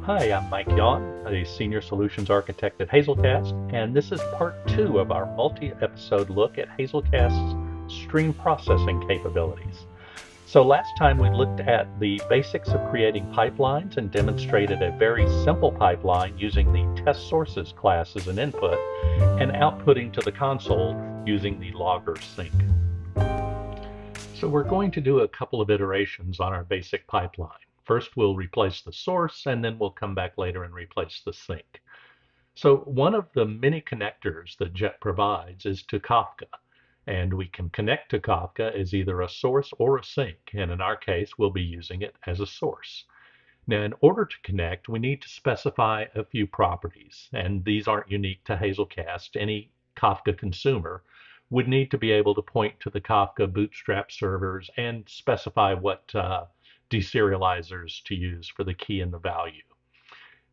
Hi, I'm Mike Yawn, a Senior Solutions Architect at Hazelcast, and this is part 2 of our multi-episode look at Hazelcast's stream processing capabilities. So last time we looked at the basics of creating pipelines and demonstrated a very simple pipeline using the test sources class as an input and outputting to the console using the logger sync. So we're going to do a couple of iterations on our basic pipeline. First, we'll replace the source, and then we'll come back later and replace the sink. So one of the many connectors that Jet provides is to Kafka. And we can connect to Kafka as either a source or a sink. And in our case, we'll be using it as a source. Now, in order to connect, we need to specify a few properties. And these aren't unique to Hazelcast. Any Kafka consumer would need to be able to point to the Kafka bootstrap servers and specify what deserializers to use for the key and the value.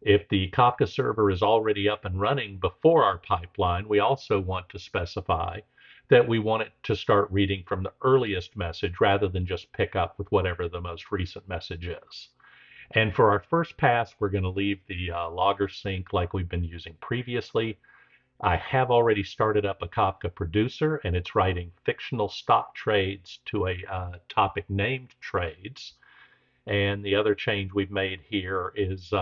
If the Kafka server is already up and running before our pipeline, we also want to specify that we want it to start reading from the earliest message rather than just pick up with whatever the most recent message is. And for our first pass, we're going to leave the logger sync like we've been using previously. I have already started up a Kafka producer, and it's writing fictional stock trades to a topic named trades. And the other change we've made here is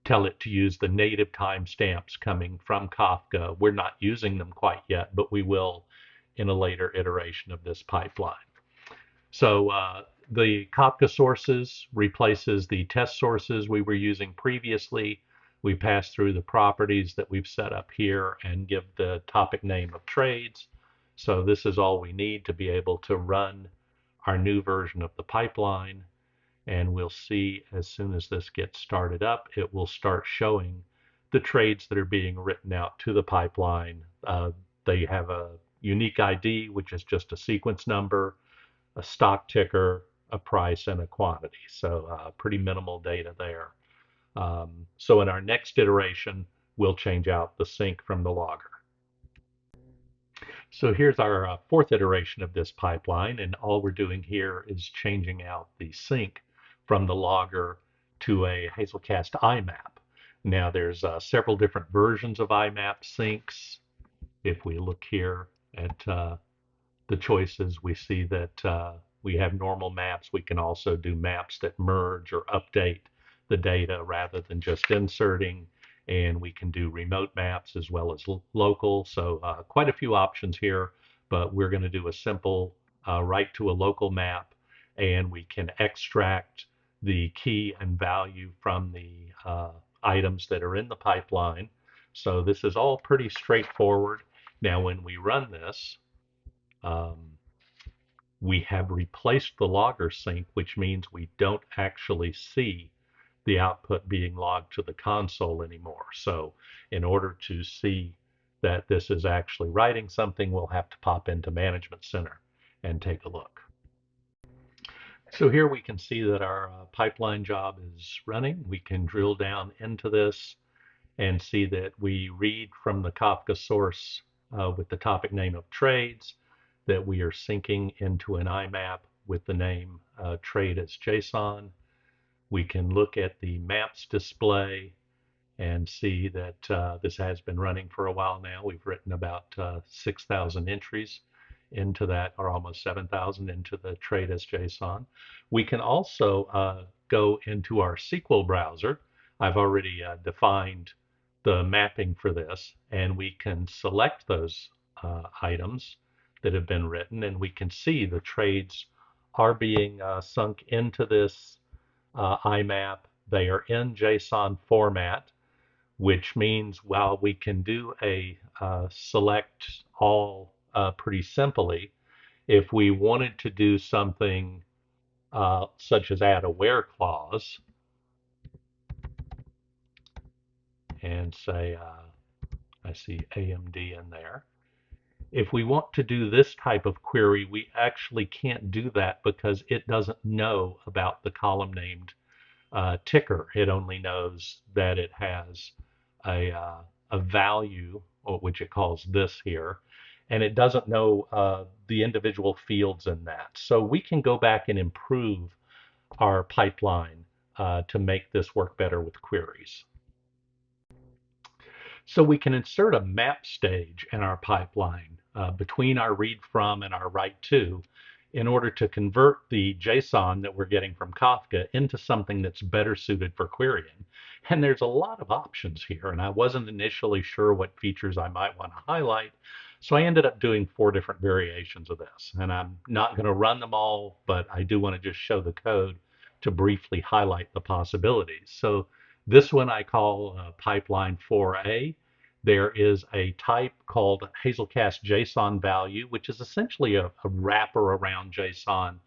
tell it to use the native timestamps coming from Kafka. We're not using them quite yet, but we will in a later iteration of this pipeline. So the Kafka sources replaces the test sources we were using previously. We pass through the properties that we've set up here and give the topic name of trades. So this is all we need to be able to run our new version of the pipeline. And we'll see as soon as this gets started up, it will start showing the trades that are being written out to the pipeline. They have a unique ID, which is just a sequence number, a stock ticker, a price, and a quantity. So pretty minimal data there. So in our next iteration, we'll change out the sync from the logger. So here's our fourth iteration of this pipeline, and all we're doing here is changing out the sync from the logger to a Hazelcast IMap. Now there's several different versions of IMap syncs. If we look here at the choices, we see that we have normal maps. We can also do maps that merge or update the data rather than just inserting, and we can do remote maps as well as local. So quite a few options here, but we're going to do a simple write to a local map, and we can extract the key and value from the items that are in the pipeline. So this is all pretty straightforward. Now when we run this, we have replaced the logger sync, which means we don't actually see the output being logged to the console anymore. So in order to see that this is actually writing something, we'll have to pop into Management Center and take a look. So here we can see that our pipeline job is running. We can drill down into this and see that we read from the Kafka source with the topic name of trades, that we are syncing into an IMap with the name trade as JSON. We can look at the maps display and see that this has been running for a while now. We've written about 6,000 entries into that, or almost 7,000 into the trade as JSON. We can also go into our SQL browser. I've already defined the mapping for this, and we can select those items that have been written, and we can see the trades are being sunk into this IMap. They are in JSON format, which means while we can do a select all pretty simply, if we wanted to do something such as add a where clause and say, I see AMD in there. If we want to do this type of query, we actually can't do that because it doesn't know about the column named ticker. It only knows that it has a value, which it calls this here, and it doesn't know the individual fields in that. So we can go back and improve our pipeline to make this work better with queries. So we can insert a map stage in our pipeline between our read from and our write to in order to convert the JSON that we're getting from Kafka into something that's better suited for querying. And there's a lot of options here, and I wasn't initially sure what features I might want to highlight. So I ended up doing 4 different variations of this. And I'm not going to run them all, but I do want to just show the code to briefly highlight the possibilities. So this one I call pipeline 4A. There is a type called HazelcastJsonValue, which is essentially a wrapper around JSON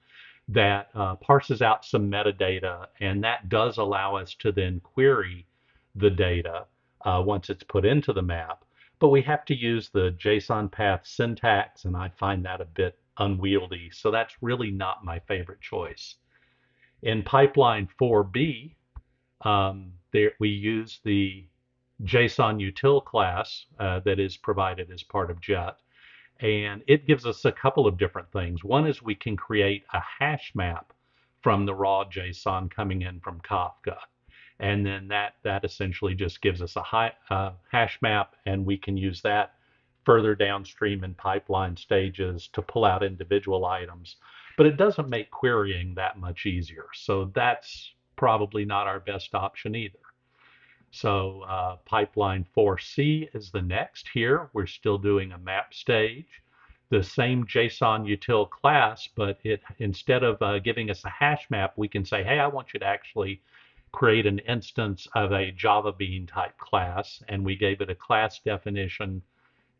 that parses out some metadata, and that does allow us to then query the data once it's put into the map. But we have to use the JSON path syntax, and I find that a bit unwieldy, so that's really not my favorite choice. In pipeline 4B, there we use the JSON util class that is provided as part of JET. And it gives us a couple of different things. One is we can create a hash map from the raw JSON coming in from Kafka. And then that essentially just gives us a hash map, and we can use that further downstream in pipeline stages to pull out individual items. But it doesn't make querying that much easier. So that's probably not our best option either. So pipeline 4C is the next. Here we're still doing a map stage, the same JSON util class, but instead of giving us a hash map, we can say, hey, I want you to actually create an instance of a Java Bean type class, and we gave it a class definition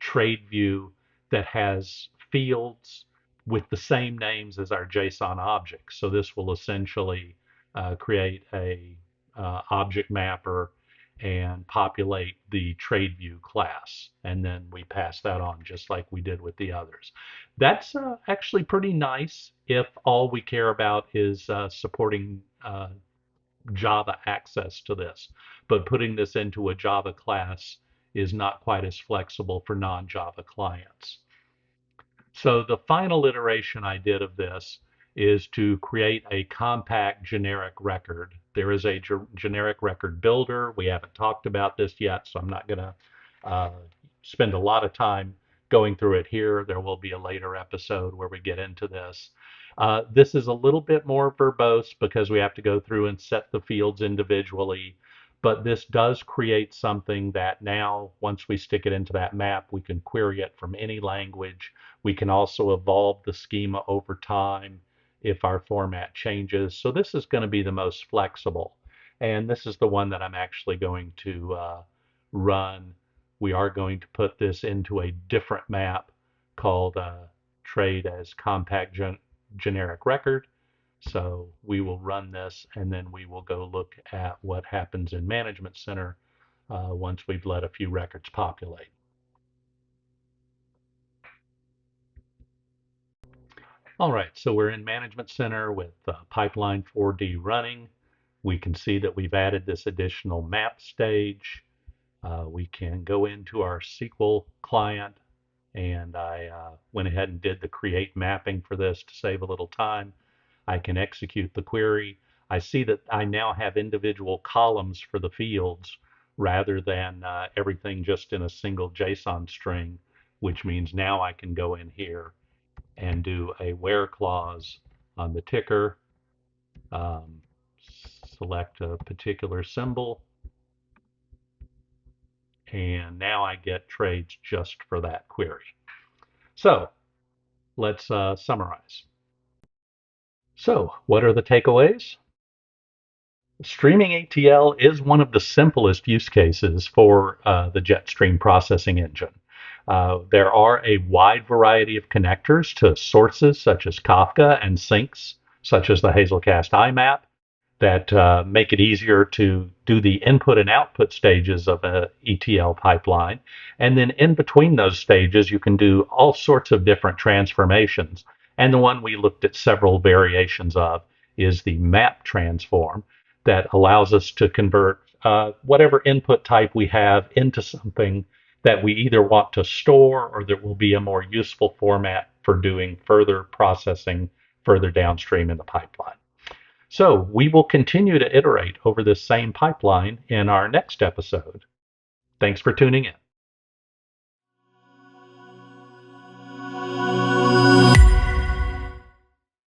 TradeView that has fields with the same names as our JSON objects. So this will essentially create a object mapper and populate the TradeView class. And then we pass that on just like we did with the others. That's actually pretty nice if all we care about is supporting Java access to this. But putting this into a Java class is not quite as flexible for non-Java clients. So the final iteration I did of this is to create a compact generic record. There is a generic record builder. We haven't talked about this yet, so I'm not going to spend a lot of time going through it here. There will be a later episode where we get into this. This is a little bit more verbose because we have to go through and set the fields individually. But this does create something that now, once we stick it into that map, we can query it from any language. We can also evolve the schema over time if our format changes. So this is going to be the most flexible. And this is the one that I'm actually going to run. We are going to put this into a different map called trade as Compact GenericRecord. So we will run this, and then we will go look at what happens in Management Center once we've let a few records populate. All right, so we're in Management Center with Pipeline 4D running. We can see that we've added this additional map stage. We can go into our SQL client, and I went ahead and did the create mapping for this to save a little time. I can execute the query. I see that I now have individual columns for the fields rather than everything just in a single JSON string, which means now I can go in here and do a where clause on the ticker, select a particular symbol, and now I get trades just for that query. So let's summarize. So what are the takeaways? Streaming ETL is one of the simplest use cases for the JET stream processing engine. There are a wide variety of connectors to sources such as Kafka and sinks such as the Hazelcast IMap that make it easier to do the input and output stages of an ETL pipeline. And then in between those stages, you can do all sorts of different transformations. And the one we looked at several variations of is the map transform that allows us to convert whatever input type we have into something that we either want to store or that will be a more useful format for doing further processing further downstream in the pipeline. So we will continue to iterate over this same pipeline in our next episode. Thanks for tuning in.